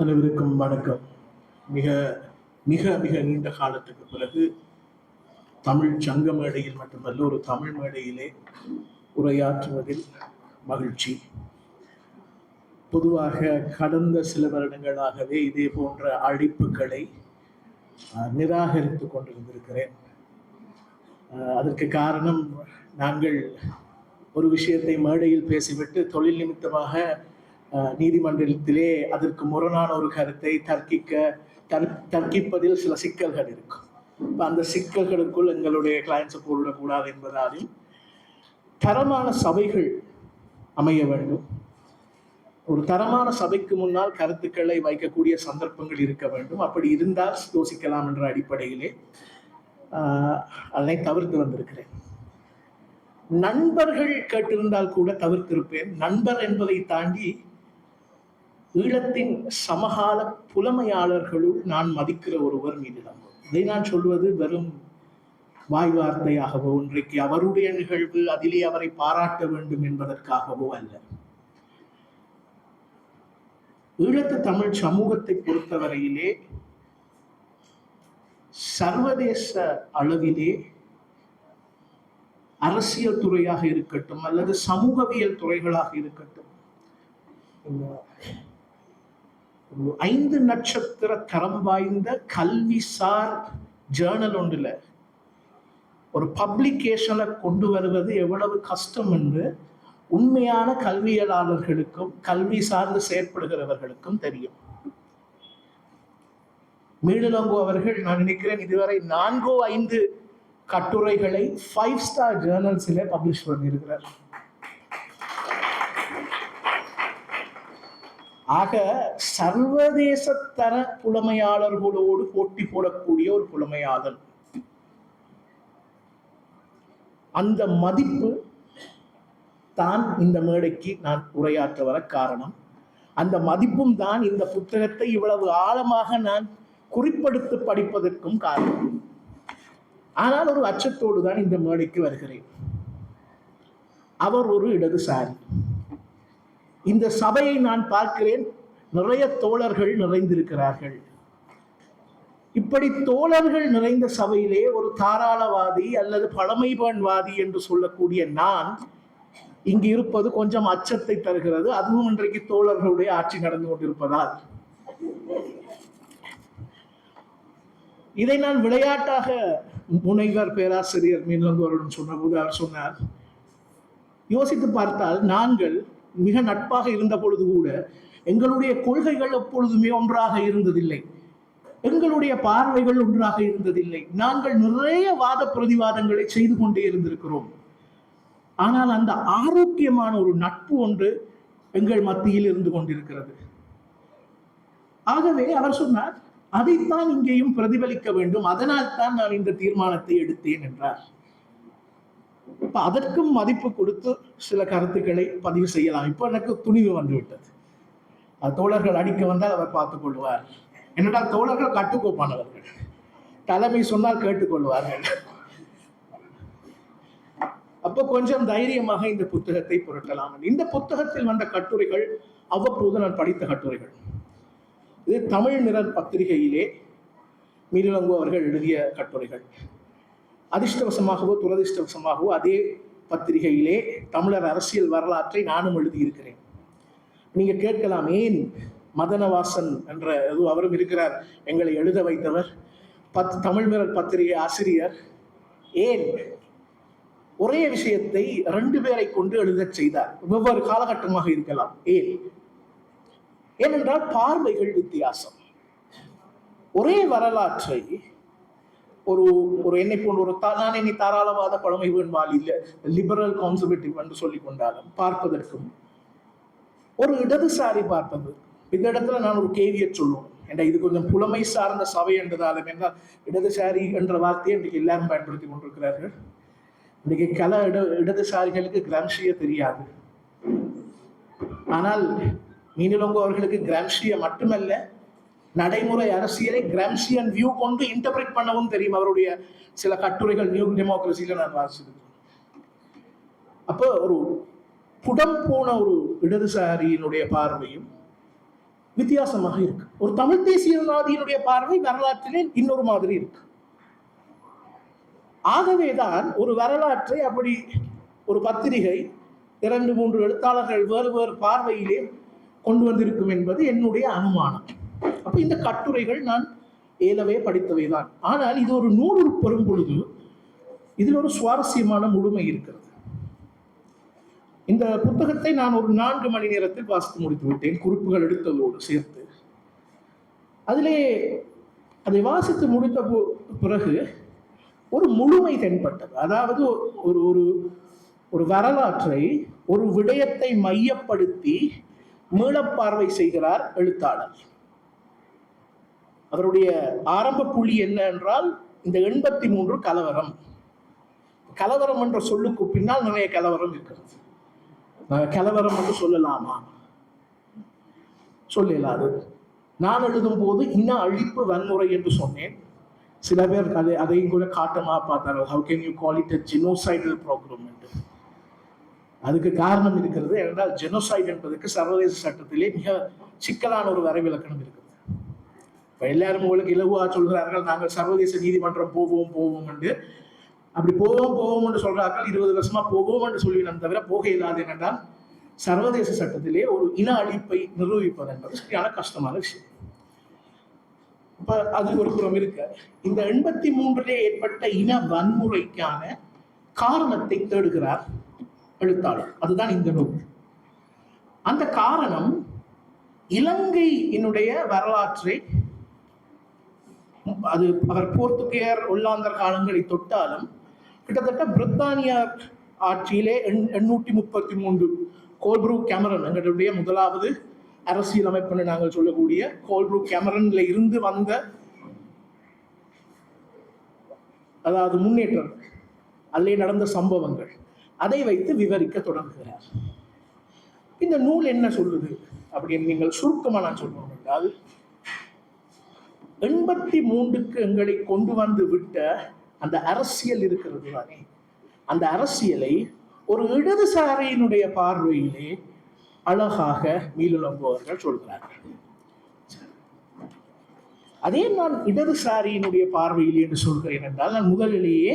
அனைவருக்கும் வணக்கம். மிக மிக மிக நீண்ட காலத்துக்கு பிறகு தமிழ் சங்க மேடையில் மட்டுமல்ல, ஒரு தமிழ் மேடையிலே உரையாற்றுவதில் மகிழ்ச்சி. பொதுவாக கடந்த சில வருடங்களாகவே இதே போன்ற அழைப்புகளை நிராகரித்து கொண்டிருந்திருக்கிறேன். அதற்கு காரணம், நாங்கள் ஒரு விஷயத்தை மேடையில் பேசிவிட்டு தொழில் நிமித்தமாக நீதிமன்றத்திலே அதற்கு முரணான ஒரு கருத்தை தர்க்கிப்பதில் சில சிக்கல்கள் இருக்கும். அந்த சிக்கல்களுக்குள் எங்களுடைய கிளையன்ஸை போடக்கூடாது என்பதாலும் தரமான சபைகள் அமைய வேண்டும். ஒரு தரமான சபைக்கு முன்னால் கருத்துக்களை வைக்கக்கூடிய சந்தர்ப்பங்கள் இருக்க வேண்டும். அப்படி இருந்தால் யோசிக்கலாம் என்ற அடிப்படையிலே அதனை தவிர்த்து வந்திருக்கிறேன். நண்பர்கள் கேட்டிருந்தால் கூட தவிர்த்திருப்பேன். நண்பர் என்பதை தாண்டி ஈழத்தின் சமகால புலமையாளர்களுள் நான் மதிக்கிற ஒருவர் மீனிலங்கோ. இதை நான் சொல்வது வெறும் வாய் வார்த்தையாகவோ, இன்றைக்கு அவருடைய நிகழ்வு அதிலே அவரை பாராட்ட வேண்டும் என்பதற்காகவோ அல்ல. ஈழத்து தமிழ் சமூகத்தை பொறுத்தவரையிலே சர்வதேச அளவிலே அரசியல் துறையாக இருக்கட்டும் அல்லது சமூகவியல் துறைகளாக இருக்கட்டும், 5 நட்சத்திர தரம் வாய்ந்த கல்விசார் ஜேர்னல் ஒன்றுல ஒரு பப்ளிகேஷனை கொண்டு வருவது எவ்வளவு கஷ்டம் என்று உண்மையான கல்வியலாளர்களுக்கும் கல்வி சார்ந்து செயற்படுகிறவர்களுக்கும் தெரியும். மீனிலங்கோ அவர்கள், நான் நினைக்கிறேன், இதுவரை 4-5 கட்டுரைகளை 5 ஸ்டார் ஜேர்னல்ஸிலே பப்ளிஷ் பண்ணியிருக்கிறார். ஆக சர்வதேச தர புலமையாளர்களோடு போட்டி போடக்கூடிய ஒரு புலமையாளர். அந்த மதிப்பு தான் இந்த மேடைக்கு நான் உரையாற்ற வர காரணம். அந்த மதிப்பும் தான் இந்த புத்தகத்தை இவ்வளவு ஆழமாக நான் குறிப்பெடுத்து படிப்பதற்கும் காரணம். ஆனால் ஒரு அச்சத்தோடு தான் இந்த மேடைக்கு வருகிறேன். அவர் ஒரு இடதுசாரி. இந்த சபையை நான் பார்க்கிறேன், நிறைய தோழர்கள் நிறைந்திருக்கிறார்கள். இப்படி தோழர்கள் நிறைந்த சபையிலே ஒரு தாராளவாதி அல்லது பழமைவாதி என்று சொல்லக்கூடிய நான் இங்கு இருப்பது கொஞ்சம் அச்சத்தை தருகிறது. அதுவும் இன்றைக்கு தோழர்களுடைய ஆட்சி நடந்து கொண்டிருப்பதால். இதை நான் விளையாட்டாக முனைவர் பேராசிரியர் மீனிலங்கோவிடம் சொன்னபோது அவர் சொன்னார், யோசித்து பார்த்தால் நாங்கள் மிக நட்பாக இருந்த பொழுது கூட எங்களுடைய கொள்கைகள் எப்பொழுதுமே ஒன்றாக இருந்ததில்லை, எங்களுடைய பார்வைகள் ஒன்றாக இருந்ததில்லை. நாங்கள் நிறைய வாத பிரதிவாதங்களை செய்து கொண்டே இருந்திருக்கிறோம். ஆனால் அந்த ஆரோக்கியமான ஒரு நட்பு ஒன்று எங்கள் மத்தியில் இருந்து கொண்டிருக்கிறது. ஆகவே அவர் சொன்னார், அதைத்தான் இங்கேயும் பிரதிபலிக்க வேண்டும், அதனால் தான் நான் இந்த தீர்மானத்தை எடுத்தேன் என்றார். அதற்கும் மதிப்பு கொடுத்து சில கருத்துக்களை பதிவு செய்யலாம். இப்ப எனக்கு துணிவு வந்துவிட்டது. தோழர்கள் அடிக்க வந்தால் அவர் பார்த்துக் கொள்வார். என்னென்றால் தோழர்கள் கட்டுக்கோப்பானவர்கள், தலைமை சொன்னால் கேட்டுக்கொள்வார்கள். அப்போ கொஞ்சம் தைரியமாக இந்த புத்தகத்தை புரட்டலாம். இந்த புத்தகத்தில் வந்த கட்டுரைகள் அவ்வப்போது நான் படித்த கட்டுரைகள். இது தமிழ் நிரல் பத்திரிகையிலே மீனிலங்கோ அவர்கள் எழுதிய கட்டுரைகள். அதிர்ஷ்டவசமாகவோ துரதிர்ஷ்டவசமாகவோ அதே பத்திரிகையிலே தமிழர் அரசியல் வரலாற்றை நானும் எழுதியிருக்கிறேன். நீங்க கேட்கலாம், ஏன் மதனவாசன் என்ற அவரும் இருக்கிறார், எங்களை எழுத வைத்தவர், தமிழ் நிரல் பத்திரிகை ஆசிரியர், ஏன் ஒரே விஷயத்தை 2 பேரை கொண்டு எழுதச் செய்தார்? வெவ்வேறு காலகட்டமாக இருக்கலாம். ஏனென்றால் பார்வைகள் வித்தியாசம். ஒரே வரலாற்றை ஒரு என்னை போன்ற ஒரு நான் என்னை தாராளவாத பழமைவாதி இல்லை, லிபரல் கான்சர்வேட்டிவ் என்று சொல்லிக் கொண்டாலும் பார்ப்பதற்கும் ஒரு இடதுசாரி பார்ப்பது. இந்த இடத்துல நான் ஒரு கேவியட் சொல்லுவோம், ஏன்னா இது கொஞ்சம் புலமை சார்ந்த சபை என்றதாலும் என்றால் இடதுசாரி என்ற வார்த்தையை இன்றைக்கு எல்லாரும் பயன்படுத்தி கொண்டிருக்கிறார்கள். இன்றைக்கு இடதுசாரிகளுக்கு கிராம்ஷிய தெரியாது. ஆனால் மீனிலங்கோ அவர்களுக்கு கிராம்ஷிய மட்டுமல்ல, நடைமுறை அரசியலை கிராம்ஷியன் வியூ கொண்டு இன்டர்பிரேட் பண்ணவும் தெரியும். அவருடைய சில கட்டுரைகள் நியூ டெமோக்ரஸியில நான் வாசிச்சிருக்கேன். அப்போ ஒரு புடம் போன ஒரு இடதுசாரியினுடைய பார்வையும் வித்தியாசமாக இருக்கு. ஒரு தமிழ் தேசியவாதியினுடைய பார்வை வரலாற்றிலே இன்னொரு மாதிரி இருக்கு. ஆகவேதான் ஒரு வரலாற்றை அப்படி ஒரு பத்திரிகை 2-3 எழுத்தாளர்கள் வேறு வேறு பார்வையிலே கொண்டு வந்திருக்கும் என்பது என்னுடைய அனுமானம். அப்ப இந்த கட்டுரைகள் நான் ஏலவே படித்தவைதான். ஆனால் இது ஒரு நூல் பெறும் பொழுது இதில் ஒரு சுவாரஸ்யமான முழுமை இருக்கிறது. இந்த புத்தகத்தை நான் ஒரு 4 மணி நேரத்தில் வாசித்து முடித்து விட்டேன், குறிப்புகள் எடுத்ததோடு சேர்த்து. அதிலே அதை வாசித்து முடித்த பிறகு ஒரு முழுமை தென்பட்டது. அதாவது ஒரு ஒரு ஒரு வரலாற்றை ஒரு விடயத்தை மையப்படுத்தி மீளப்பார்வை செய்கிறார் எழுத்தாளர். அவருடைய ஆரம்ப புள்ளி என்ன என்றால் இந்த 83 கலவரம். கலவரம் என்ற சொல்லுக்கு பின்னால் நிறைய கலவரம் இருக்கிறது. கலவரம் என்று சொல்லலாமா? சொல்லலாது. நான் எழுதும் போது இன அழிப்பு வன்முறை என்று சொன்னேன். சில பேர் அதையும் கூட காட்டமாக பார்த்தார்கள். How can you call it a genocidal program என்று. அதுக்கு காரணம் இருக்கிறது. என்றால் ஜெனோசைட் என்பதற்கு சர்வதேச சட்டத்திலே மிக சிக்கலான ஒரு வரைவிலக்கணம் இருக்கிறது. இப்போ எல்லாரும் உங்களுக்கு இலகுவா சொல்கிறார்கள், நாங்கள் சர்வதேச நீதிமன்றம் போவோம் என்று. அப்படி போவோம் என்று சொல்றார்கள். 20 வருஷமா போவோம் என்று சொல்லினோம் தவிர போக இல்லாது. என்றால் சர்வதேச சட்டத்திலே ஒரு இன அழிப்பை நிரூபிப்பது என்பது சரியான கஷ்டமான விஷயம். இப்ப அது ஒரு புறம் இருக்க, இந்த 83 ஏற்பட்ட இன வன்முறைக்கான காரணத்தை தேடுகிறார் எழுத்தாளர். அதுதான் இந்த நூல். அந்த காரணம் இலங்கையினுடைய வரலாற்றை, அது அவர் போர்த்துகேயர் ஒல்லாந்தர் காலங்களை தொட்டாலும் கிட்டத்தட்ட பிரித்தானிய ஆட்சியிலே 833 கோல்ப்ரூக் கேமரன், எங்களுடைய முதலாவது அரசியல் அமைப்புன்னு நாங்கள் சொல்லக்கூடிய கோல்ப்ரூக் கேமரன்ல இருந்து வந்த அதாவது முன்னேற்றம், அதிலே நடந்த சம்பவங்கள், அதை வைத்து விவரிக்க தொடங்குகிறார். இந்த நூல் என்ன சொல்லுது அப்படின்னு நீங்கள் சுருக்கமா நான் சொல்லணும் என்றால், 83க்கு எங்களை கொண்டு வந்து விட்ட அந்த அரசியல் இருக்கிறது தானே, அந்த அரசியலை ஒரு இடதுசாரியினுடைய பார்வையிலே அழகாக மீளுலம்புவர்கள் சொல்கிறார்கள். அதே நான் இடதுசாரியினுடைய பார்வையில் என்று சொல்கிறேன் என்றால், நான் முதலிலேயே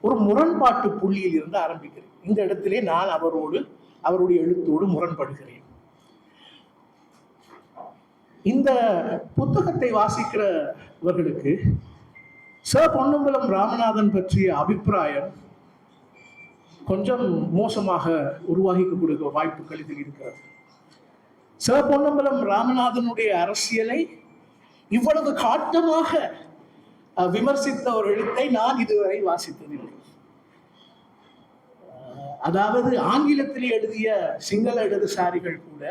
ஒரு முரண்பாட்டு புள்ளியில் இருந்து ஆரம்பிக்கிறேன். இந்த இடத்திலே நான் அவருடைய எழுத்தோடு முரண்படுகிறேன். இந்த புத்தகத்தை வாசிக்கிறவர்களுக்கு ச. பொன்னம்பலம் ராமநாதன் பற்றிய அபிப்பிராயம் கொஞ்சம் மோசமாக உருவாகிக்கூடிய வாய்ப்புகள் இதில் இருக்கிறது. ச. பொன்னம்பலம் ராமநாதனுடைய அரசியலை இவ்வளவு காட்டமாக விமர்சித்த ஒரு எழுத்தை நான் இதுவரை வாசித்ததில்லை. அதாவது ஆங்கிலத்திலே எழுதிய சிங்கள இடதுசாரிகள் கூட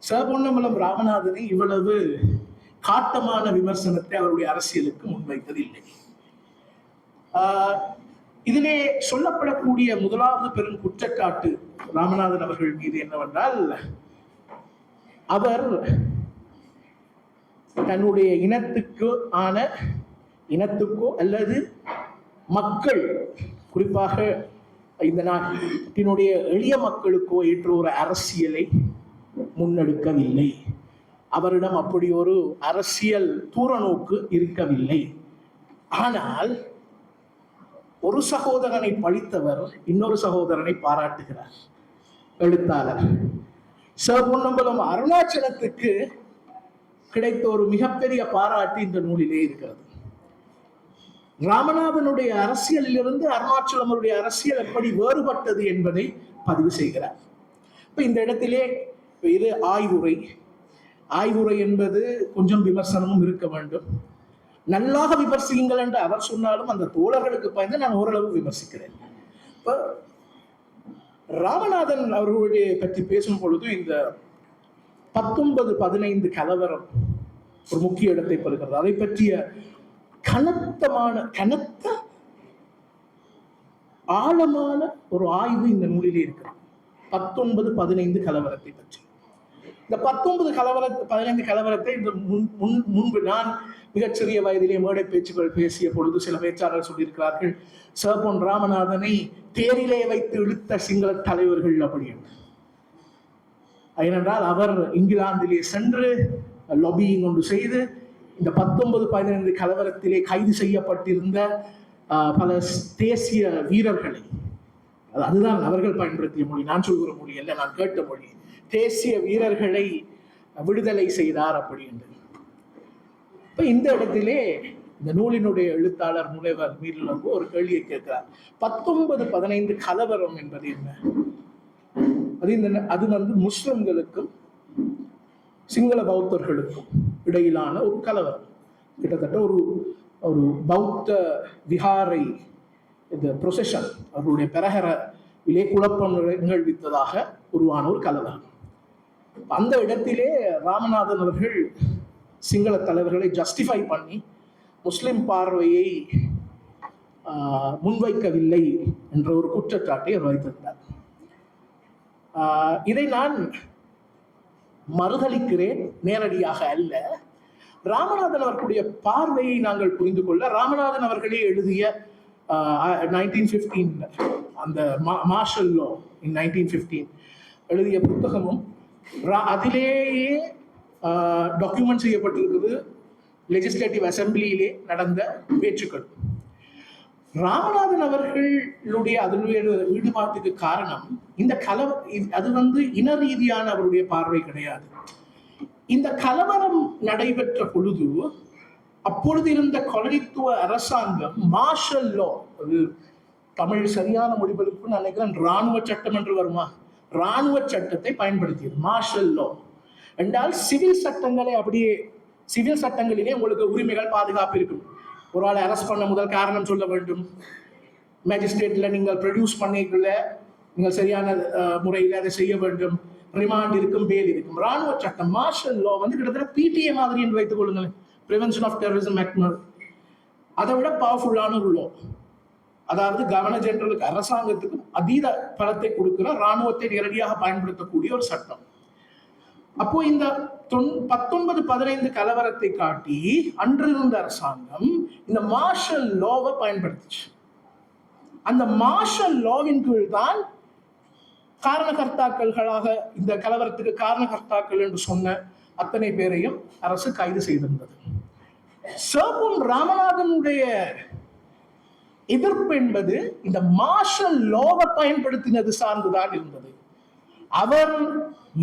ச. பொன்னம்பலம் ராமநாதனை இவ்வளவு காட்டமான விமர்சனத்தை அவருடைய அரசியலுக்கு முன்வைத்ததில்லை. இதிலே சொல்லப்படக்கூடிய முதலாவது பெரும் குற்றச்சாட்டு ராமநாதன் அவர்கள் மீது என்னவென்றால், அவர் தன்னுடைய இனத்துக்கோ அல்லது மக்கள், குறிப்பாக இந்த நாட்டினுடைய எளிய மக்களுக்கோ ஏற்ற ஒரு அரசியலை முன்னெடுக்கவில்லை. அவரிடம் அப்படி ஒரு அரசியல் தூரநோக்கு இருக்கவில்லை. ஆனால் ஒரு சகோதரனை பழித்தவர் இன்னொரு சகோதரனை பாராட்டுகிறார் எழுத்தாளர். ச. பொன்னம்பலம் அருணாச்சலத்துக்கு கிடைத்த ஒரு மிகப்பெரிய பாராட்டு இந்த நூலிலே இருக்கிறது. ராமநாதனுடைய அரசியலிலிருந்து அருணாச்சலமருடைய அரசியல் எப்படி வேறுபட்டது என்பதை பதிவு செய்கிறார். இப்ப இந்த இடத்திலே இது ஆய்வுரை என்பது கொஞ்சம் விமர்சனமும் இருக்க வேண்டும். நல்லாக விமர்சியுங்கள் என்று அவர் சொன்னாலும் அந்த தோழர்களுக்கு பயந்து நான் ஓரளவு விமர்சிக்கிறேன். இப்ப ராமநாதன் அவர்களுடைய பற்றி பேசும் பொழுது இந்த 19-15 கலவரம் ஒரு முக்கிய இடத்தை பெறுகிறது. அதை பற்றிய கனத்த ஆழமான ஒரு ஆய்வு இந்த நூலிலே இருக்கிறது. 19-15 கலவரத்தை பற்றி. இந்த 19-15 கலவரத்தை முன்பு நான் மிகச்சிறிய வயதிலே மேடை பேச்சுக்கள் பேசிய பொழுது சில பேச்சாளர்கள் சொல்லியிருக்கிறார்கள், ச. பொன் ராமநாதனை தேரிலே வைத்து இழுத்த சிங்கள தலைவர்கள் அப்படி என்று. ஏனென்றால் அவர் இங்கிலாந்திலே சென்று லொபியிங் ஒன்று செய்து இந்த 19-15 கலவரத்திலே கைது செய்யப்பட்டிருந்த பல தேசிய வீரர்களை, அதுதான் அவர்கள் பயன்படுத்திய மொழி, நான் சொல்கிற மொழி அல்ல, நான் கேட்ட மொழி, தேசிய வீரர்களை விடுதலை செய்தார் அப்படி என்று. இப்ப இந்த இடத்திலே இந்த நூலினுடைய எழுத்தாளர் முனைவர் மீரிலம்பு ஒரு கேள்வியை கேட்கிறார். 19-15 கலவரம் என்பது என்ன? அது முஸ்லிம்களுக்கும் சிங்கள பௌத்தர்களுக்கும் இடையிலான ஒரு கலவரம். கிட்டத்தட்ட ஒரு ஒரு பௌத்த விகாரை இந்த ப்ரொசெஷன் அவர்களுடைய பெரகரிலே குழப்பம் நிகழ்வித்ததாக உருவான ஒரு கலவரம். அந்த இடத்திலே ராமநாதன் அவர்கள் சிங்கள தலைவர்களை ஜஸ்டிஃபை பண்ணி முஸ்லிம் பார்வையை முன்வைக்கவில்லை என்ற ஒரு குற்றச்சாட்டை அவர் வைத்திருந்தார். இதை நான் மறுதளிக்கிறேன், நேரடியாக அல்ல. ராமநாதன் அவர்களுடைய பார்வையை நாங்கள் புரிந்து கொள்ள ராமநாதன் அவர்களே எழுதிய 1915 அந்த மார்ஷல் லா இன் 1915 எழுதிய புத்தகமும் அதிலேயே டாக்குமெண்ட் செய்யப்பட்டிருக்குது. லெஜிஸ்லேட்டிவ் அசம்பிளியிலே நடந்த பேச்சுக்கள். ராமநாதன் அவர்களுடைய அதனுடைய ஈடுபாட்டுக்கு காரணம் இந்த அது இன ரீதியான அவருடைய பார்வை கிடையாது. இந்த கலவரம் நடைபெற்ற பொழுது அப்பொழுது இருந்த கொலனித்துவ அரசாங்கம் மார்ஷல் லா, அது தமிழ் சரியான மொழிபெயர்ப்பு நான் நினைக்கிறேன் இராணுவ சட்டம் என்று வருமா, இராணுவ சட்டத்தை பயன்படுத்தியது. மார்ஷல் லா என்றால் சிவில் சட்டங்களை அப்படியே, சிவில் சட்டங்களிலே உங்களுக்கு உரிமைகள் பாதுகாப்பு இருக்கும். ஒரு ஆளை அரெஸ்ட் பண்ண முதல் காரணம் சொல்ல வேண்டும். மேஜிஸ்ட்ரேட்ல நீங்கள் ப்ரொடியூஸ் பண்ணிக்கல, நீங்கள் சரியான முறையில் அதை செய்ய வேண்டும். ரிமாண்ட் இருக்கும், பேல் இருக்கும். ராணுவ சட்டம் மார்ஷல் லா கிட்டத்தட்ட பிடிஏ மாதிரி என்று வைத்துக் கொள்ளுங்கள், பிரிவென்ஷன் ஆஃப் டெரரிசம் ஆக்ட். அதை விட பவர்ஃபுல்லான ஒரு லா. அதாவது கவர்னர் ஜெனரலுக்கு, அரசாங்கத்துக்கும் அதீத பலத்தை கொடுக்கிற, ராணுவத்தை நேரடியாக பயன்படுத்தக்கூடிய ஒரு சட்டம். அப்போ இந்த 19-15 கலவரத்தை காட்டி அன்றிருந்த அரசாங்கம் இந்த மார்ஷல் லாவை பயன்படுத்துச்சு. அந்த மார்ஷல் லாவின் கீழ் தான் காரணகர்த்தாக்களாக, இந்த கலவரத்துக்கு காரணகர்த்தாக்கள் என்று சொன்ன அத்தனை பேரையும் அரசு கைது செய்திருந்தது. சர்புன் ராமநாதனுடைய எதிர்ப்பு என்பது இந்த மார்ஷல் லாவை பயன்படுத்தினது சார்ந்துதான் இருந்தது. அவர்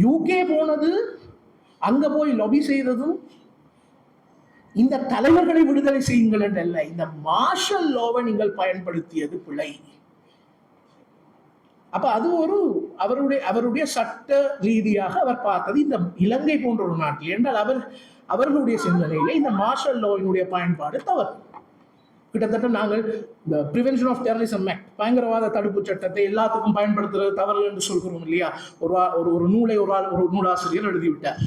யூகே போனது, அங்க போய் லொபி செய்ததும் இந்த தலைவர்களை விடுதலை செய்யுங்கள் என்றல்ல, இந்த மார்ஷல் லாவை நீங்கள் பயன்படுத்தியது பிழை. அப்ப அது ஒரு அவருடைய சட்ட ரீதியாக அவர் பார்த்தது இந்த இலங்கை போன்ற ஒரு நாட்டில் என்றால் அவர்களுடைய சிந்தனையில இந்த மார்ஷல் லாவினுடைய பயன்பாடு தவறு. கிட்டத்தட்ட நாங்கள் இந்த பிரிவென்ஷன் ஆஃப் டெரரிசம் ஆக்ட், பயங்கரவாத தடுப்பு சட்டத்தை எல்லாத்துக்கும் பயன்படுத்துறது தவறு என்று சொல்கிறோம் இல்லையா. ஒரு நூலை ஒரு நூலாசிரியர் எழுதிவிட்டார்,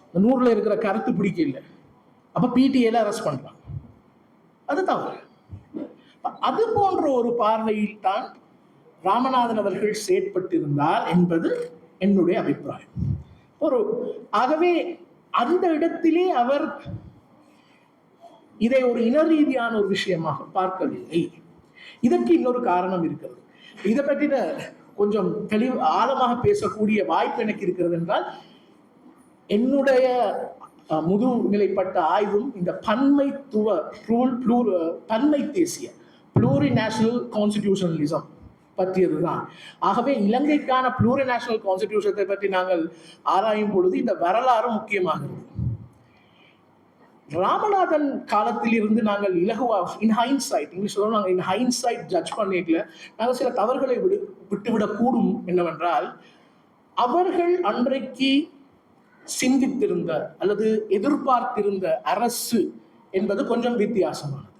இந்த நூலில் இருக்கிற கருத்து பிடிக்கல, அப்ப பிடிஏல அரெஸ்ட் பண்றாங்க, அது தவறு. அது போன்ற ஒரு பார்வையில் தான் ராமநாதன் அவர்கள் செயற்பட்டிருந்தார் என்பது என்னுடைய அபிப்பிராயம். ஆகவே அந்த இடத்திலே அவர் இதை ஒரு இன ரீதியான ஒரு விஷயமாக பார்க்கவில்லை. இதற்கு இன்னொரு காரணம் இருக்கிறது. இதை பற்றின கொஞ்சம் ஆழமாக பேசக்கூடிய வாய்ப்பு எனக்கு இருக்கிறது என்றால், என்னுடைய முதுநிலைப்பட்ட ஆய்வும் இந்த பன்மை தேசிய ப்ளூரிநேஷனல் கான்ஸ்டிடியூஷனலிசம் பற்றியதுதான். ஆகவே இலங்கைக்கான ப்ளூரிநேஷனல் கான்ஸ்டிடியூஷனை பற்றி நாங்கள் ஆராயும் பொழுது இந்த வரலாறு முக்கியமாகிறது. ராமநாதன் காலத்தில் இருந்து நாங்கள் இலகுவாக இன் ஹைண்ட்சைட், இங்கிலீஷ் சொல்லுவாங்க, இன் ஹைண்ட்சைட் ஜட்ஜ் பண்ணிக்கல, நாங்கள் சில தவறுகளை விட்டுவிடக்கூடும். என்னவென்றால், அவர்கள் அன்றைக்கு சிந்தித்திருந்த அல்லது எதிர்பார்த்திருந்த அரசு என்பது கொஞ்சம் வித்தியாசமானது.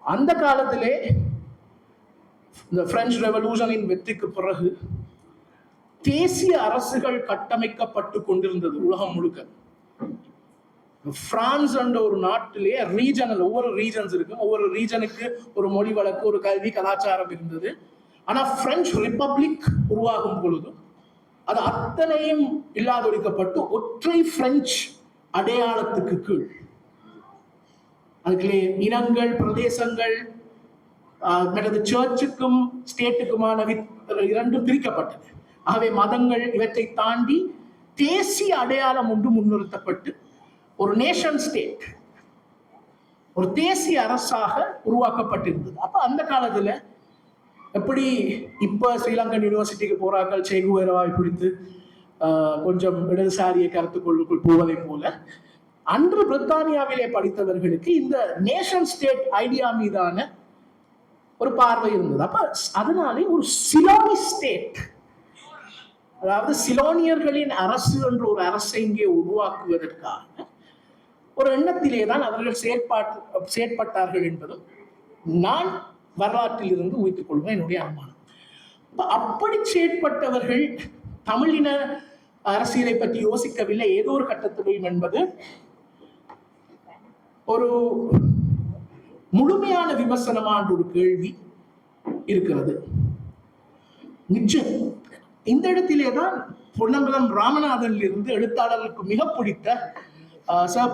அந்த காலத்திலே இந்த பிரெஞ்சு ரெவல்யூஷனின் வெற்றிக்கு பிறகு தேசிய அரசுகள் கட்டமைக்கப்பட்டு கொண்டிருந்தது உலகம் முழுக்க. பிரான்ஸ் என்ற ஒரு நாட்டிலே ரீஜனல், ஒவ்வொரு ரீஜன்ஸ் இருக்கும், ஒவ்வொரு ரீஜனுக்கு ஒரு மொழி வழக்கு, ஒரு கல்வி கலாச்சாரம் இருந்தது. ஆனா பிரெஞ்சு ரிப்பப்ளிக் உருவாகும் பொழுது அது அத்தனையும் இல்லாதொழிக்கப்பட்டு ஒற்றை பிரெஞ்சு அடையாளத்துக்கு கீழ், அதுக்குள்ளே இனங்கள், பிரதேசங்கள், சர்ச்சுக்கும் ஸ்டேட்டுக்குமான இரண்டும் பிரிக்கப்பட்டது. ஆகவே மதங்கள் இவற்றை தாண்டி தேசிய அடையாளம் ஒன்று முன்னிறுத்தப்பட்டு ஒரு நேஷன் ஸ்டேட், ஒரு தேசிய அரசாக உருவாக்கப்பட்டிருந்தது. அப்ப அந்த காலத்துல எப்படி இப்ப ஸ்ரீலங்கன் யூனிவர்சிட்டிக்கு போறார்கள் சேகுவேராவை பிடித்து கொஞ்சம் இடதுசாரிய கருத்துக்கொள்ளுக்குள் போவதை போல, அன்று பிரித்தானியாவிலே படித்தவர்களுக்கு இந்த நேஷன் ஸ்டேட் ஐடியா மீதான ஒரு பார்வை இருந்தது. அப்ப அதனாலே ஒரு சிலோனி ஸ்டேட், அதாவது சிலோனியர்களின் அரசு என்ற ஒரு அரசை இங்கே உருவாக்குவதற்காக ஒரு எண்ணத்திலே தான் அவர்கள் செயற்பட்டார்கள் என்பதும் நான் வரலாற்றில் இருந்து ஊய்த்துக் கொள்வேன் என்னுடைய அனுமானம். அப்படி செயற்பட்டவர்கள் தமிழின அரசியலை பற்றி யோசிக்கவில்லை ஏதோ ஒரு கட்டத்திலும் என்பது ஒரு முழுமையான விமர்சனமான ஒரு கேள்வி இருக்கிறது. நிச்சயம் இந்த இடத்திலேதான் பொன்னம்பலம் ராமநாதனில் இருந்து எழுத்தாளர்களுக்கு மிக பிடித்த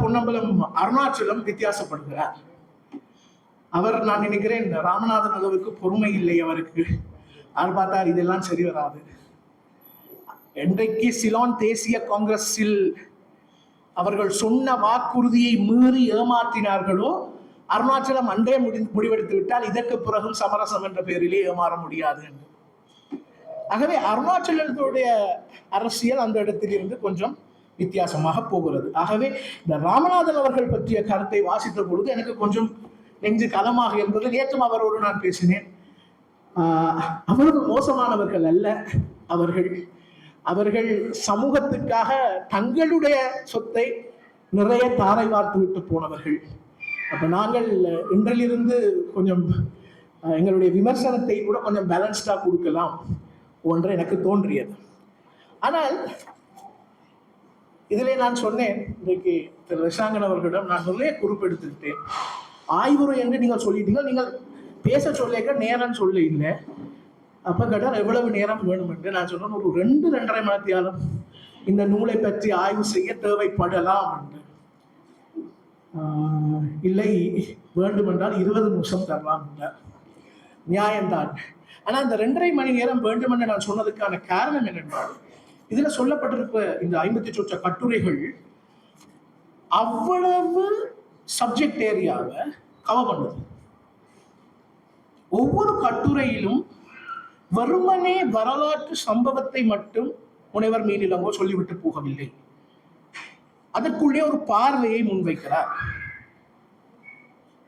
பொன்னம்பலம் அருணாச்சலம் வித்தியாசப்படுகிறார். அவர், நான் நினைக்கிறேன், ராமநாதன் அளவுக்கு பொறுமை இல்லை அவருக்கு. அவர் பார்த்தார் இதெல்லாம் சரி வராது. இன்றைக்கு சிலோன் தேசிய காங்கிரஸில் அவர்கள் சொன்ன வாக்குறுதியை மீறி ஏமாற்றினார்களோ, அருணாச்சலம் அன்றே முடிவெடுத்து விட்டால் இதற்கு பிறகும் சமரசம் என்ற பெயரிலே ஏமாற முடியாது என்று. ஆகவே அருணாச்சலத்துடைய அரசியல் அந்த இடத்தில் இருந்து கொஞ்சம் வித்தியாசமாக போகிறது. ஆகவே இந்த ராமநாதன் அவர்கள் பற்றிய கருத்தை வாசித்த பொழுது எனக்கு கொஞ்சம் நெஞ்சு கலமாக இருந்தது. நேற்றும் அவரோடு நான் பேசினேன். அவர்கள் மோசமானவர்கள் அல்ல. அவர்கள் சமூகத்துக்காக தங்களுடைய சொத்தை நிறைய தாரை வார்த்து விட்டு போனவர்கள். அப்ப நாங்கள் இன்றிலிருந்து கொஞ்சம் எங்களுடைய விமர்சனத்தை கூட கொஞ்சம் பேலன்ஸ்டா கொடுக்கலாம் ஒன்று எனக்கு தோன்றியது. ஆனால் இதிலே நான் சொன்னேன், இன்றைக்கு திரு ரிஷாங்கன் அவர்களிடம் நான் நிறைய குறிப்பெடுத்துக்கிட்டேன். ஆய்வுரை என்று நீங்கள் சொல்லிட்டீங்க, நீங்கள் பேச சொல்லிக்க நேரம் சொல்ல இல்லை. அப்ப கேட்டால் எவ்வளவு நேரம் வேணும் என்று நான் சொன்னேன். ஒரு 2-2.5 மணித்தியாலும் இந்த நூலை பற்றி ஆய்வு செய்ய தேவைப்படலாம் என்று. இல்லை, வேண்டுமென்றால் 20 நிமிஷம் தரலாம் என்றார். நியாயம்தான். ஆனா இந்த 2.5 மணி நேரம் வேண்டும் என்று நான் சொன்னதுக்கான காரணம் என்னென்றால், இதுல சொல்லப்பட்டிருக்க இந்த 50 சொச்ச கட்டுரைகள் அவ்வளவு சப்ஜெக்ட் ஏரியாவை கவர் பண்ணுது. ஒவ்வொரு கட்டுரையிலும் வெறுமனே வரலாற்று சம்பவத்தை மட்டும் முனைவர் மீனிலங்கோ சொல்லிவிட்டு போகவில்லை. அதற்குள்ளே ஒரு பார்வையை முன்வைக்கிறார்.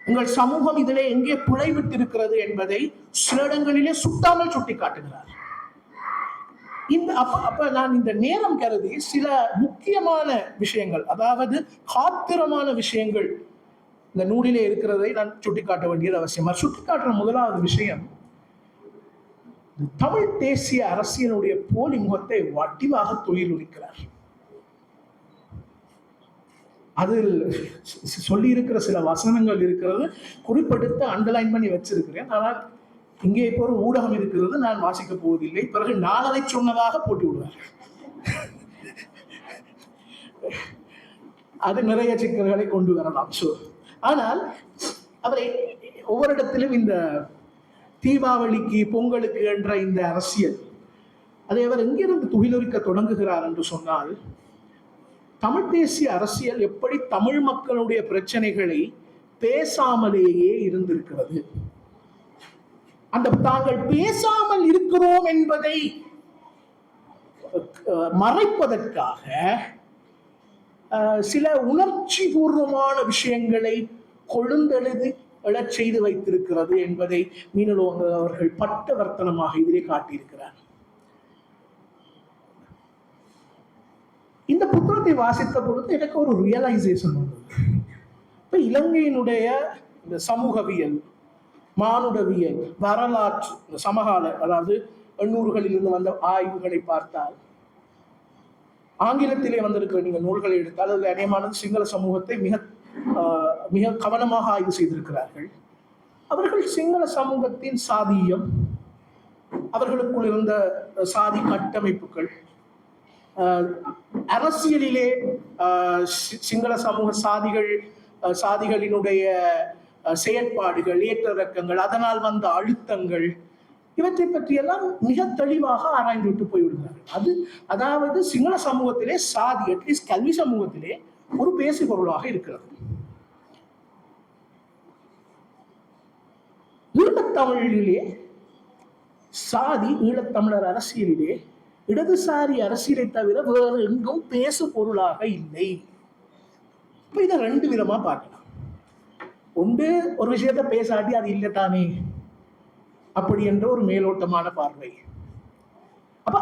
உங்கள் சமூகம் இதிலே எங்கே பிழைவிட்டு இருக்கிறது என்பதை சில இடங்களிலே சுட்டாமல் சுட்டி காட்டுகிறார். அப்ப நான் இந்த நேரம் கருதி சில முக்கியமான விஷயங்கள், அதாவது காத்திரமான விஷயங்கள் இந்த நூலிலே இருக்கிறதை நான் சுட்டிக்காட்ட வேண்டியது அவசியம். சுட்டிக்காட்டுற முதலாவது விஷயம், தமிழ் தேசிய அரசியலுடைய போலி முகத்தை வட்டிவாக தொழிலுரிக்கிறார். அதில் சொல்லி இருக்கிற சில வசனங்கள் இருக்கிறது, குறிப்பெடுத்து அண்டர்லைன் பண்ணி வச்சிருக்கிறேன். ஆனால் இங்கே இப்போ ஒரு ஊடகம் இருக்கிறது, நான் வாசிக்க போவதில்லை. பிறகு நான் அதை சொன்னதாக போட்டு விடுவார். அது நிறைய சிக்கல்களை கொண்டு வரலாம். ஆனால் அவரை ஒவ்வொரு இடத்திலும் இந்த தீபாவளிக்கு பொங்கலுக்கு என்ற இந்த அரசியல், அதை அவர் எங்கிருந்து துகிலுரிக்க தொடங்குகிறார் என்று சொன்னால், தமிழ் தேசிய அரசியல் எப்படி தமிழ் மக்களுடைய பிரச்சனைகளை பேசாமலேயே இருந்திருக்கிறது. அந்த தாங்கள் பேசாமல் இருக்கிறோம் என்பதை மறைப்பதற்காக சில உணர்ச்சி பூர்வமான விஷயங்களை கொழுந்தெழுதி எழச் செய்து வைத்திருக்கிறது என்பதை மீனலோங்க அவர்கள் பட்டவர்த்தனமாக இதிலே காட்டியிருக்கிறார். இந்த புத்தகத்தை வாசித்த பொழுது எனக்கு ஒரு ரியலைசேஷன் வந்தது. இப்ப இலங்கையினுடைய இந்த சமூகவியல், மானுடவியல், வரலாற்று, சமகால, அதாவது 800களில் இருந்து வந்த ஆய்வுகளை பார்த்தால், ஆங்கிலத்திலே வந்திருக்கிற நீங்கள் நூல்களை எடுத்தால் அதில் அநேகமானது சிங்கள சமூகத்தை மிக கவனமாக ஆய்வு செய்திருக்கிறார்கள். அவர்கள் சிங்கள சமூகத்தின் சாதியம், அவர்களுக்குள் இருந்த சாதி கட்டமைப்புகள், அரசியலிலே சிங்கள சமூக சாதிகளினுடைய செயற்பாடுகள், ஏற்ற இறக்கங்கள், அதனால் வந்த அழுத்தங்கள், இவற்றை பற்றியெல்லாம் மிக தெளிவாக ஆராய்ந்து விட்டு போய்விடுகிறார்கள். அதாவது சிங்கள சமூகத்திலே சாதி அட்லீஸ்ட் கல்வி சமூகத்திலே ஒரு பேசு பொருளாக இருக்கிறது. ஈழத்தமிழிலே சாதி, ஈழத்தமிழர் அரசியலிலே இடதுசாரி அரசியலை தவிர வேறு எங்கும் பேசு பொருளாக இல்லை. இப்ப இதை ரெண்டு விதமா பார்க்கலாம். ஒன்று, ஒரு விஷயத்த பேசாட்டி அது இல்லைத்தானே அப்படி என்ற ஒரு மேலோட்டமான பார்வை. அப்ப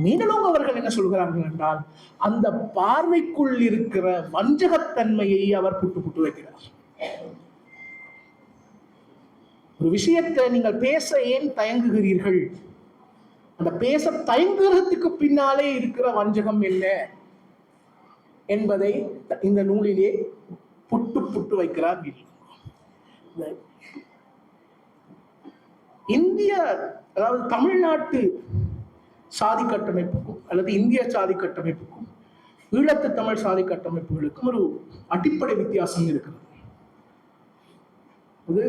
மீனலோங்க அவர்கள் என்ன சொல்கிறார்கள் என்றால், அந்த பார்வைக்குள் இருக்கிற வஞ்சகத்தன்மையை அவர் புட்டு வைக்கிறார். ஒரு விஷயத்தை நீங்கள் பேச ஏன் தயங்குகிறீர்கள், அந்த பேச தயங்குகிறதுக்கு பின்னாலே இருக்கிற வஞ்சகம் என்ன என்பதை இந்த நூலிலே புட்டு வைக்கிறார். இந்திய, அதாவது தமிழ்நாட்டு சாதி கட்டமைப்புக்கும் அல்லது இந்திய சாதி கட்டமைப்புக்கும் ஈழத்து தமிழ் சாதி கட்டமைப்புகளுக்கும் ஒரு அடிப்படை வித்தியாசம் இருக்கிறது. அது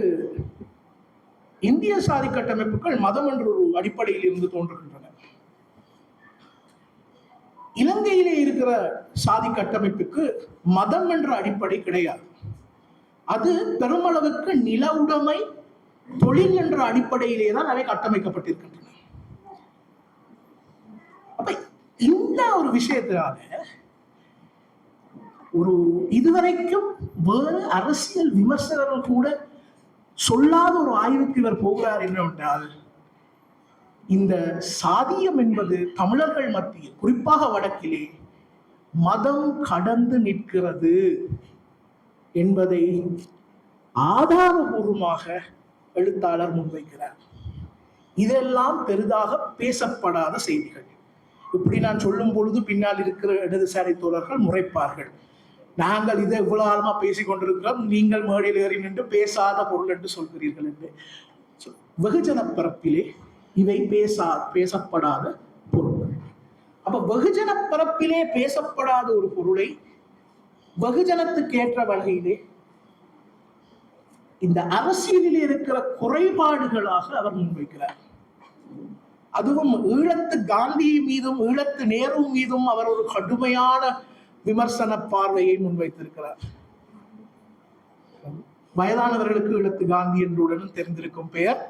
இந்திய சாதி கட்டமைப்புகள் மதம் என்ற ஒரு அடிப்படையில் இருந்து தோன்றுகின்றன. இலங்கையிலே இருக்கிற சாதி கட்டமைப்புக்கு மதம் என்ற அடிப்படை கிடையாது. அது பெருமளவுக்கு நில உடைமை, தொழில் என்ற அடிப்படையிலே தான் அவை கட்டமைக்கப்பட்டிருக்கின்றன. அப்ப இந்த ஒரு விஷயத்தினால ஒரு இதுவரைக்கும் வேறு அரசியல் விமர்சகர்கள் கூட சொல்லாத ஒரு ஆய்வுக்கு இவர் போகிறார் என்னவென்றால், இந்த சாதியம் என்பது தமிழர்கள் மத்தியில், குறிப்பாக வடக்கிலே, மதம் கடந்து நிற்கிறது என்பதை ஆதாரபூர்வமாக எழுத்தாளர் முன்வைக்கிறார். இதெல்லாம் பெரிதாக பேசப்படாத செய்திகள். இப்படி நான் சொல்லும் பொழுது பின்னால் இருக்கிற இடதுசாரி தோழர்கள் முறைப்பார்கள், நாங்கள் இதை இவ்வளவு ஆழமா பேசிக் கொண்டிருக்கிறோம், நீங்கள் மேடையில் ஏறி நின்று பேசாத பொருள் என்று சொல்கிறீர்கள் என்று. வெகுஜன பரப்பிலே இவை பேசப்படாத பொருள். அப்ப வெகுஜன பரப்பிலே பேசப்படாத ஒரு பொருளை வெகுஜனத்துக்கு ஏற்ற வகையிலே இந்த அரசியலில் இருக்கிற குறைபாடுகளாக அவர் முன்வைக்கிறார். அதுவும் ஈழத்து காந்தி மீதும் ஈழத்து நேரு மீதும் அவர் ஒரு கடுமையான விமர்சன பார்வையை முன்வைத்திருக்கிறார். வயதானவர்களுக்கு ஈழத்து காந்தி என்றுடன் தெரிந்திருக்கும் பெயர்,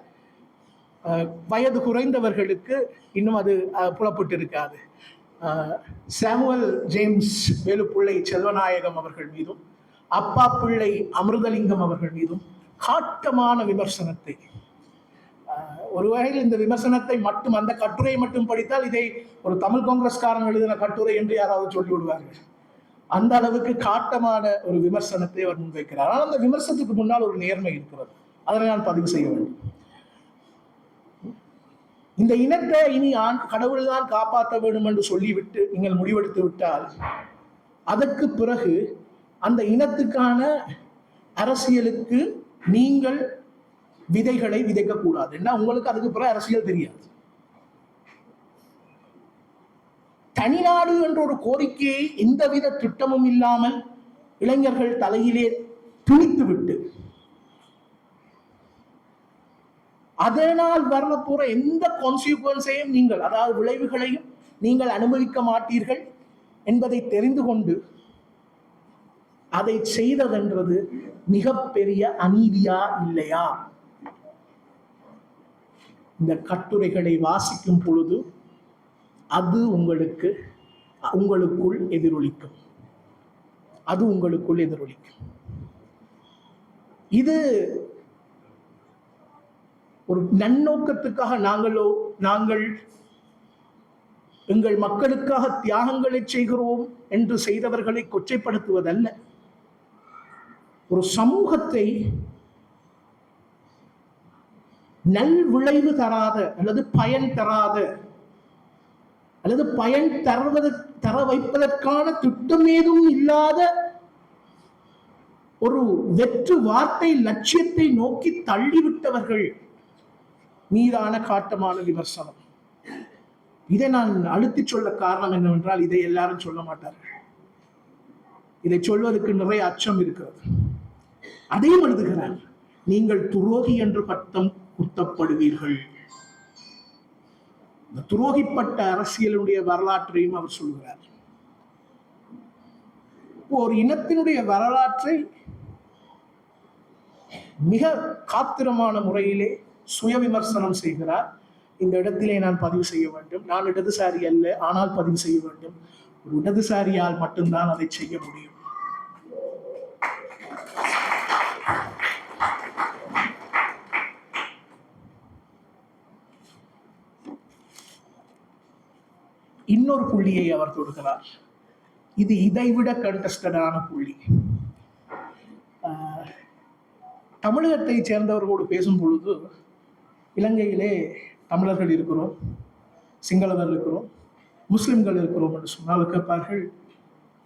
வயது குறைந்தவர்களுக்கு இன்னும் அது புலப்பட்டிருக்காது. சாமுவல் ஜேம்ஸ் வேலுப்பிள்ளை செல்வநாயகம் அவர்கள் மீதும் அப்பா பிள்ளை அமிர்தலிங்கம் அவர்கள் மீதும் காட்டமான விமர்சனத்தை, ஒரு வகையில் இந்த விமர்சனத்தை மட்டும், அந்த கட்டுரையை மட்டும் படித்தால் இதை ஒரு தமிழ் காங்கிரஸ்காரன் எழுதின கட்டுரை என்று யாராவது சொல்லிவிடுவார்கள். அந்த அளவுக்கு காட்டமான ஒரு விமர்சனத்தை அவர் முன்வைக்கிறார். ஆனால் அந்த விமர்சனத்துக்கு முன்னால் ஒரு நேர்மை இருக்கிறது, அதனை நான் பதிவு செய்ய வேண்டும். இந்த இனத்தை இனி கடவுள் தான் காப்பாற்ற வேண்டும் என்று சொல்லிவிட்டு நீங்கள் முடிவெடுத்து விட்டால், அதற்கு பிறகு அந்த இனத்துக்கான அரசியலுக்கு நீங்கள் விதைகளை விதைக்கக்கூடாது. ஏன்னா உங்களுக்கு அதுக்கு பிறகு அரசியல் தெரியாது. தனிநாடு என்ற ஒரு கோரிக்கையை எந்தவித திட்டமும் இல்லாமல் இளைஞர்கள் தலையிலே திணித்துவிட்டு அதனால் வரப்போற எந்த கான்சிக்வன்ஸையும் நீங்கள், அதாவது விளைவுகளையும் நீங்கள் அனுபவிக்க மாட்டீர்கள் என்பதை தெரிந்து கொண்டு அதை செய்ததென்றது மிகப்பெரிய அநீதியா இல்லையா? இந்த கட்டுரைகளை வாசிக்கும் பொழுது அது உங்களுக்குள் எதிரொலிக்கும். இது ஒரு நன்னோக்கத்துக்காக நாங்கள் எங்கள் மக்களுக்காக தியாகங்களை செய்கிறோம் என்று செய்தவர்களை கொச்சைப்படுத்துவதல்ல. ஒரு சமூகத்தை நல் விளைவு தராத அல்லது பயன் தராத அல்லது பயன் தர வைப்பதற்கான திட்டம் ஏதும் இல்லாத ஒரு வெற்று வார்த்தை லட்சியத்தை நோக்கி தள்ளிவிட்டவர்கள் மீதான காட்டமான விமர்சனம். இதை நான் அழுத்தி சொல்ல காரணம் என்னவென்றால், இதை எல்லாரும் சொல்ல மாட்டார்கள். இதை சொல்வதற்கு நிறைய அச்சம் இருக்கிறது. அதையும் எழுதுகிறார். நீங்கள் துரோகி என்று பட்டம் குத்தப்படுவீர்கள். இந்த துரோகிப்பட்ட அரசியலுடைய வரலாற்றையும் அவர் சொல்கிறார். ஒரு இனத்தினுடைய வரலாற்றை மிக காத்திரமான முறையிலே சுய விமர்சனம் செய்கிறார். இந்த இடத்திலே நான் பதிவு செய்ய வேண்டும், நான் இடதுசாரி அல்ல, ஆனால் பதிவு செய்ய வேண்டும். ஒரு இடதுசாரியால் மட்டும்தான் அதை செய்ய முடியும். இன்னொரு புள்ளியை அவர் கொடுக்கிறார். இது இதைவிட கண்டஸ்டடான புள்ளி. தமிழகத்தை சேர்ந்தவர்களோடு பேசும் பொழுது, இலங்கையிலே தமிழர்கள் இருக்கிறோம், சிங்களவர்கள் இருக்கிறோம், முஸ்லிம்கள் இருக்கிறோம் என்று சொன்னால் கேட்பார்கள்,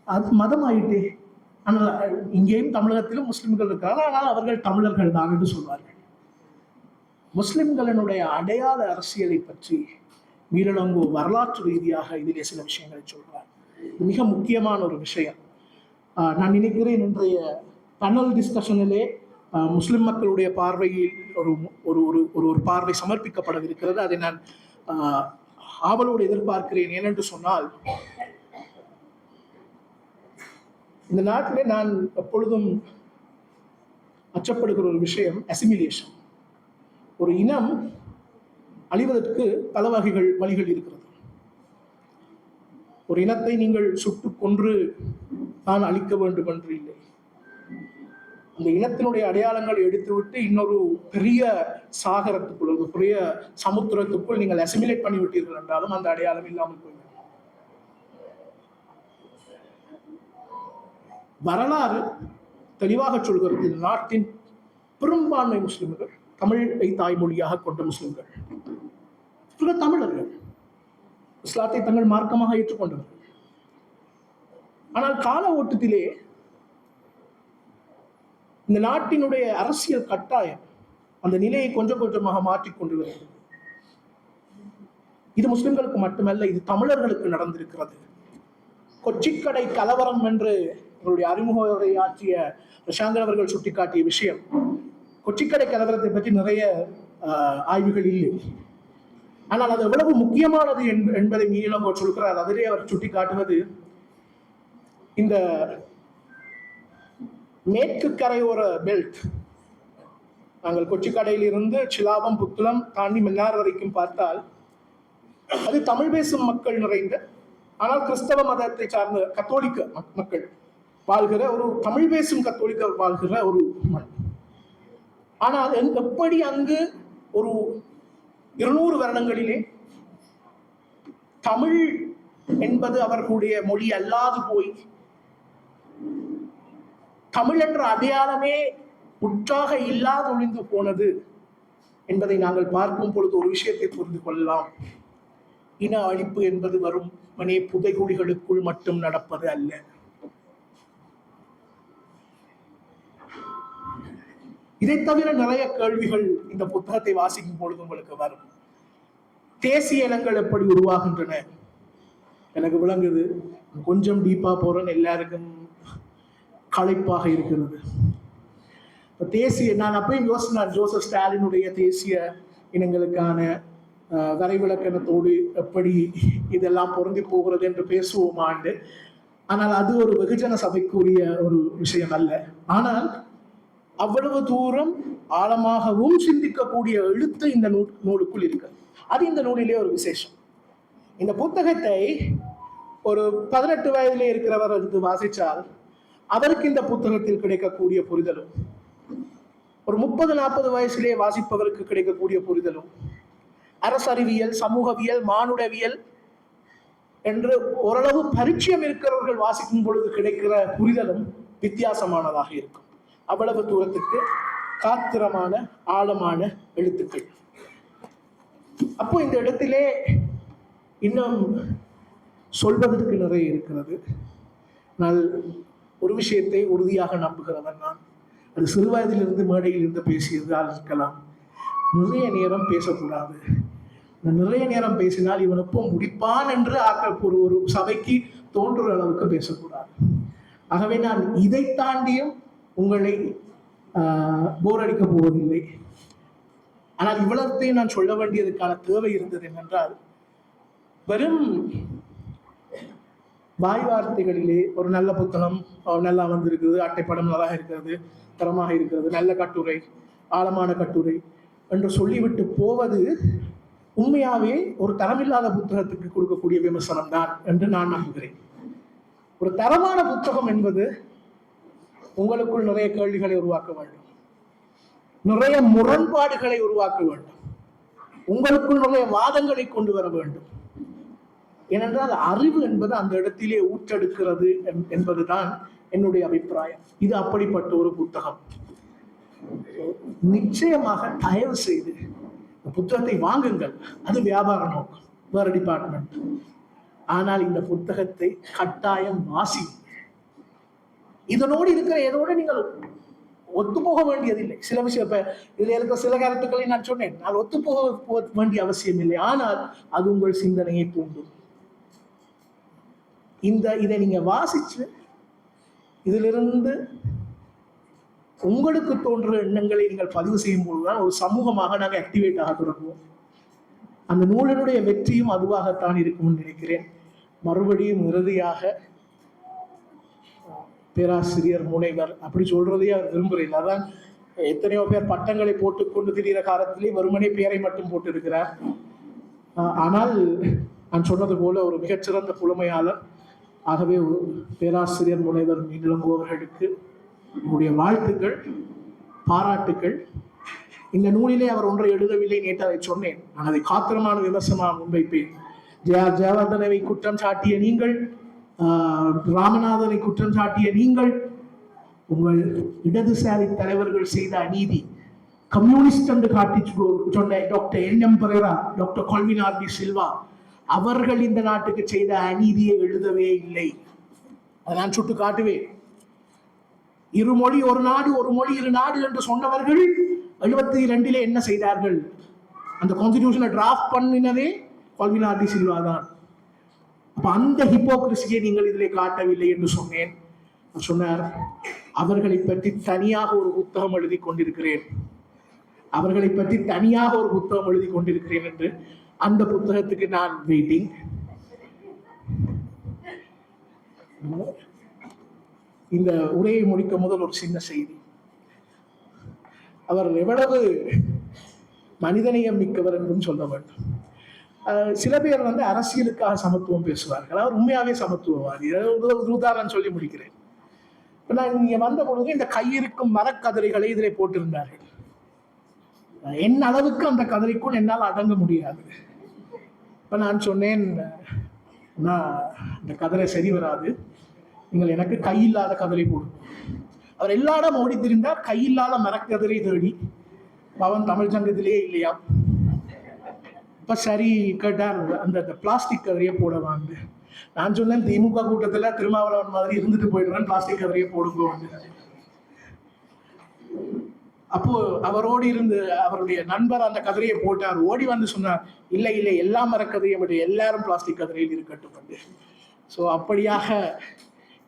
அது மதம் ஆயிட்டே. ஆனால் இங்கேயும் தமிழகத்திலும் முஸ்லிம்கள் இருக்கிறார்கள், ஆனால் அவர்கள் தமிழர்கள் தான் என்று சொல்வார்கள். முஸ்லிம்களினுடைய அடையாள அரசியலை பற்றி மீரலங்கோ வரலாற்று ரீதியாக இதிலே சில விஷயங்களை சொல்றார். இது மிக முக்கியமான ஒரு விஷயம். நான் நினைக்கிறேன் இன்றைய பேனல் டிஸ்கஷனிலே முஸ்லிம் மக்களுடைய பார்வையில் ஒரு ஒரு ஒரு ஒரு பார்வை சமர்ப்பிக்கப்படவிருக்கிறது. அதை நான் ஆவலோடு எதிர்பார்க்கிறேன். ஏனென்று சொன்னால், இந்த நாட்டிலே நான் எப்பொழுதும் அச்சப்படுகிற ஒரு விஷயம் அசிமிலேஷன். ஒரு இனம் அழிவதற்கு பல வழிகள் இருக்கிறது. ஒரு இனத்தை நீங்கள் சுட்டு கொன்று தான் அழிக்க வேண்டும் என்று இல்லை. அந்த இனத்தினுடைய அடையாளங்களை எடுத்துவிட்டு இன்னொரு பெரிய சாகரத்துக்குள், ஒரு பெரிய சமுத்திரத்துக்குள் நீங்கள் அசிமிலேட் பண்ணிவிட்டீர்கள் என்றாலும் அந்த அடையாளம் இல்லாமல் போய்விடும். வரலாறு தெளிவாக சொல்கிறது, இந்த நாட்டின் பெரும்பான்மை முஸ்லிம்கள் தமிழை தாய்மொழியாக கொண்ட முஸ்லிம்கள், தமிழர்கள், இஸ்லாத்தை தங்கள் மார்க்கமாக ஏற்றுக்கொண்டவர்கள். ஆனால் கால ஓட்டத்திலே இந்த நாட்டினுடைய அரசியல் கட்டாயம் அந்த நிலையை கொஞ்சம் கொஞ்சமாக மாற்றிக்கொண்டு வருகிறது. இது முஸ்லிம்களுக்கு மட்டுமல்ல, இது தமிழர்களுக்கு நடந்திருக்கிறது. கொச்சிக்கடை கலவரம் என்று அவருடைய அறிமுக உரையாற்றிய பிரசாங்கர் அவர்கள் சுட்டிக்காட்டிய விஷயம், கொச்சிக்கடை கலவரத்தை பற்றி நிறைய ஆய்வுகள் இல்லை. ஆனால் அது எவ்வளவு முக்கியமானது என்பதை மீளங்கோ சொல்கிறார். அதிலே அவர் சுட்டிக்காட்டுவது, இந்த மேற்கு கரையோர பெல்ட், நாங்கள் கொச்சிக்கடையில் இருந்து சிலாபம், புத்தளம் தாண்டி மன்னார் வரைக்கும் பார்த்தால் அது தமிழ் பேசும் மக்கள் நிறைந்த, ஆனால் கிறிஸ்தவ மதத்தை சார்ந்த கத்தோலிக்க மக்கள் வாழ்கிற ஒரு, தமிழ் பேசும் கத்தோலிக்க வாழ்கிற ஒரு மண். ஆனால் எப்படி அங்கு ஒரு 200 வருடங்களிலே தமிழ் என்பது அவர்களுடைய மொழி அல்லாது போய் தமிழ் என்ற அடையாளமே உற்றாக இல்லாது ஒழிந்து போனது என்பதை நாங்கள் பார்க்கும் பொழுது ஒரு விஷயத்தை புரிந்து கொள்ளலாம். இன அழிப்பு என்பது வரும் மனே புதைகுழிகளுக்குள் மட்டும் நடப்பது அல்ல. இதை தவிர நிறைய கேள்விகள் இந்த புத்தகத்தை வாசிக்கும் பொழுது உங்களுக்கு வரும். தேசிய இனங்கள் எப்படி உருவாகின்றன எனக்கு விளங்குது. கொஞ்சம் டீப்பா போறேன்னு எல்லாருக்கும் களைப்பாக இருக்கிறது. தேசிய, நான் அப்பயும் யோசினார், ஜோசப் ஸ்டாலினுடைய தேசிய இனங்களுக்கான வரைவிலக்கணத்தோடு எப்படி இதெல்லாம் பொருந்தி போகிறது என்று பேசுவோமாண்டு. ஆனால் அது ஒரு வெகுஜன சபைக்குரிய ஒரு விஷயம் அல்ல. ஆனால் அவ்வளவு தூரம் ஆழமாகவும் சிந்திக்கக்கூடிய எழுத்து இந்த நூலுக்குள் இருக்கு. அது இந்த நூலிலே ஒரு விசேஷம். இந்த புத்தகத்தை ஒரு 18 வயதிலே இருக்கிறவர் எடுத்து வாசித்தால் அவருக்கு இந்த புத்தகத்தில் கிடைக்கக்கூடிய புரிதலும், ஒரு 30-40 வயசிலே வாசிப்பவருக்கு கிடைக்கக்கூடிய புரிதலும், அரசறிவியல், சமூகவியல், மானுடவியல் என்று ஓரளவு பரிச்சயம் இருக்கிறவர்கள் வாசிக்கும் பொழுது கிடைக்கிற புரிதலும் வித்தியாசமானதாக இருக்கும். அவ்வளவு தூரத்துக்கு காத்திரமான ஆழமான எழுத்துக்கள். அப்போ இந்த இடத்திலே இன்னும் சொல்வதற்கு நிறைய இருக்கிறது. ஆனால் ஒரு விஷயத்தை உறுதியாக நம்புகிறவன் நான், அது சிறுவயதிலிருந்து மேடையில் இருந்து பேசியதால் இருக்கலாம். நிறைய நேரம் பேசக்கூடாது. நிறைய நேரம் பேசினால் இவன் எப்போ முடிப்பான் என்று ஒரு சபைக்கு தோன்றுற அளவுக்கு பேசக்கூடாது. ஆகவே நான் இதை தாண்டியும் உங்களை போர் அடிக்க போவதில்லை. ஆனால் இவ்வளத்தையும் நான் சொல்ல வேண்டியதுக்கான தேவை இருந்தது என்னென்றால், வெறும் வாய் வார்த்தைகளிலே ஒரு நல்ல புத்தகம் நல்லா வந்திருக்குது, அட்டைப்படம் நல்லா இருக்கிறது, தரமாக இருக்கிறது, நல்ல கட்டுரை, ஆழமான கட்டுரை என்று சொல்லிவிட்டு போவது உண்மையாவே ஒரு தரமில்லாத புத்தகத்துக்கு கொடுக்கக்கூடிய விமர்சனம் தான் என்று நான் நம்புகிறேன். ஒரு தரமான புத்தகம் என்பது உங்களுக்குள் நிறைய கேள்விகளை உருவாக்க வேண்டும், நிறைய முரண்பாடுகளை உருவாக்க வேண்டும், உங்களுக்குள் நிறைய வாதங்களை கொண்டு வர வேண்டும். ஏனென்றால் அறிவு என்பது அந்த இடத்திலே ஊற்றெடுக்கிறது என்பதுதான் என்னுடைய அபிப்பிராயம். இது அப்படிப்பட்ட ஒரு புத்தகம். நிச்சயமாக தயவு செய்து புத்தகத்தை வாங்குங்கள், அது வியாபார நோக்கம், வேற டிபார்ட்மெண்ட். ஆனால் இந்த புத்தகத்தை கட்டாயம் வாசி. இதனோடு இருக்கிற ஏதோடு நீங்கள் ஒத்து போக வேண்டியதில்லை. சில விஷயம் இப்ப இதுல இருக்கிற சில கருத்துக்களை நான் சொன்னேன், நான் ஒத்து போக வேண்டிய அவசியம் இல்லை. ஆனால் அது உங்கள் சிந்தனையை தூண்டும். இதை நீங்க வாசிச்சு இதிலிருந்து உங்களுக்கு தோன்ற எண்ணங்களை நீங்கள் பதிவு செய்யும் போதுதான் ஒரு சமூகமாக நாங்கள் ஆக்டிவேட் ஆக தொடங்குவோம். அந்த நூலினுடைய வெற்றியும் அதுவாகத்தான் இருக்கும்னு நினைக்கிறேன். மறுபடியும் இறுதியாக பேராசிரியர் முனைவர் அப்படி சொல்றதையே அவர் விரும்புகிறேன். அதான் எத்தனையோ பேர் பட்டங்களை போட்டுக்கொண்டு திடீர காலத்திலே வெறுமனே பேரை மட்டும் போட்டிருக்கிறார். ஆனால் நான் சொன்னது போல ஒரு மிகச்சிறந்த புலமையாளர். ஆகவே பேராசிரியர் முனைவர் இளங்கோ அவர்களுக்கு என்னுடைய வாழ்த்துக்கள், பாராட்டுக்கள். இந்த நூலிலே அவர் ஒன்றை எழுதவில்லை, நேற்று அதை சொன்னேன். நான் அதை காத்திரமான விமர்சனமாக முன்வைப்பேன். ஜெயவர்தனவை குற்றம் சாட்டிய நீங்கள், ராமநாதனை குற்றம் சாட்டிய நீங்கள், உங்கள் இடதுசாரி தலைவர்கள் செய்த அநீதி, கம்யூனிஸ்ட் என்று காட்டி சொன்ன doctor N M. Perera, doctor Colvin R de Silva அவர்கள் இந்த நாட்டுக்கு செய்த அநீதியை எழுதவே இல்லை. அதை நான் சுட்டு காட்டுவேன். இருமொழி ஒரு நாடு, ஒரு மொழி இரு நாடு என்று சொன்னவர்கள் 72 என்ன செய்தார்கள்? அந்த கான்ஸ்டிடியூஷனை டிராஃப்ட் பண்ணினதே கொல்வின் ஆர் டி சில்வா தான். அப்ப அந்த ஹிப்போக்ரிசியை நீங்கள் இதிலே காட்டவில்லை என்று சொன்னேன். சொன்னார், அவர்களை பற்றி தனியாக ஒரு புத்தகம் எழுதி கொண்டிருக்கிறேன், அவர்களை பற்றி தனியாக ஒரு புத்தகம் எழுதி கொண்டிருக்கிறேன் என்று. அந்த புத்தகத்துக்கு நான் வெயிட்டிங். இந்த உரையை முடிக்க முதல் ஒரு சின்ன செய்தி. அவர் எவ்வளவு மனிதநேயம் மிக்கவர் என்றும் சொல்ல வேண்டும். சில பேர் அரசியலுக்காக சமத்துவம் பேசுவார்கள், அவர் உண்மையாவே சமத்துவவாதி. உதாரணம் சொல்லி முடிக்கிறேன். நான் இங்க வந்த பொழுது இந்த கையிருக்கும் மரக்கதிரைகளை இதிலே போட்டிருந்தார்கள். என் அளவுக்கு அந்த கதிரைக்குள் என்னால் அடங்க முடியாது. இப்ப நான் சொன்னேன், இந்த கதிரை சரி வராது, நீங்கள் எனக்கு கையில்லாத கதிரை போடும். அவர் எல்லா இடம் ஓடி திரிந்தார் கையில்லாத மரக்கதிரை தேடி. பவன் தமிழ் சங்கத்திலேயே இல்லையா. இப்ப சரி கேட்டார், அந்த பிளாஸ்டிக் கதிரையை போடவான்னு. நான் சொன்னேன், திமுக கூட்டத்துல திருமாவளவன் மாதிரி இருந்துட்டு போயிடுவேன், பிளாஸ்டிக் கதிரையை போடுங்க. அப்போ அவரோடு இருந்து அவருடைய நண்பர் அந்த கதிரையை போட்டார். ஓடி வந்து சொன்னார், இல்லை இல்லை, எல்லா மரக்கதிரையும் விட எல்லாரும் பிளாஸ்டிக் கதிரையில் இருக்கட்டும். ஸோ அப்படியாக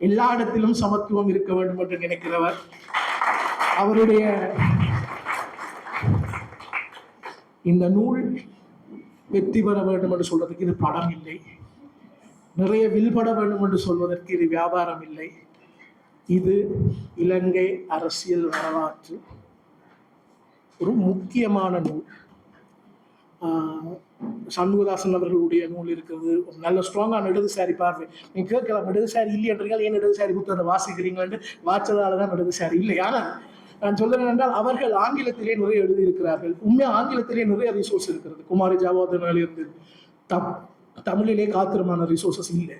எல்லா இடத்திலும் சமத்துவம் இருக்க வேண்டும் என்று நினைக்கிறவர். அவருடைய இந்த நூல் வெற்றி பெற வேண்டும் என்று சொல்வதற்கு இது படம் இல்லை, நிறைய வில்பட வேண்டும் என்று சொல்வதற்கு இது வியாபாரம் இல்லை. இது இலங்கை அரசியல் வரலாற்று ஒரு முக்கியமான நூல். சண்முகதாசன் அவர்களுடைய நூல் இருக்கிறது, ஒரு நல்ல ஸ்ட்ராங்கான இடதுசாரி பார்வை. நீங்க கேட்கலாம், இடதுசாரி இல்லை என்றீர்கள், ஏன் இடதுசாரி புத்தகத்தை வாசிக்கிறீங்கன்னு. வாச்சதால தான் இடதுசாரி இல்லை. ஆனால் நான் சொல்றேன் என்றால், அவர்கள் ஆங்கிலத்திலே நிறைய எழுதியிருக்கிறார்கள். உண்மையா ஆங்கிலத்திலே நிறைய ரிசோர்ஸ் இருக்கிறது. குமாரி ஜாவர்தனால் இருந்து தமிழிலே காத்திரமான ரிசோர்சஸ் இல்லை.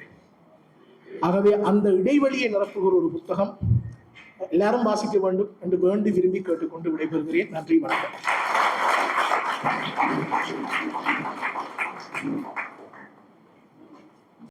ஆகவே அந்த இடைவெளியை நிரப்புகிற ஒரு புத்தகம் எல்லாரும் வாசிக்க வேண்டும் என்று வேண்டி விரும்பி கேட்டுக்கொண்டு விடைபெறுகிறேன். நன்றி, வணக்கம்.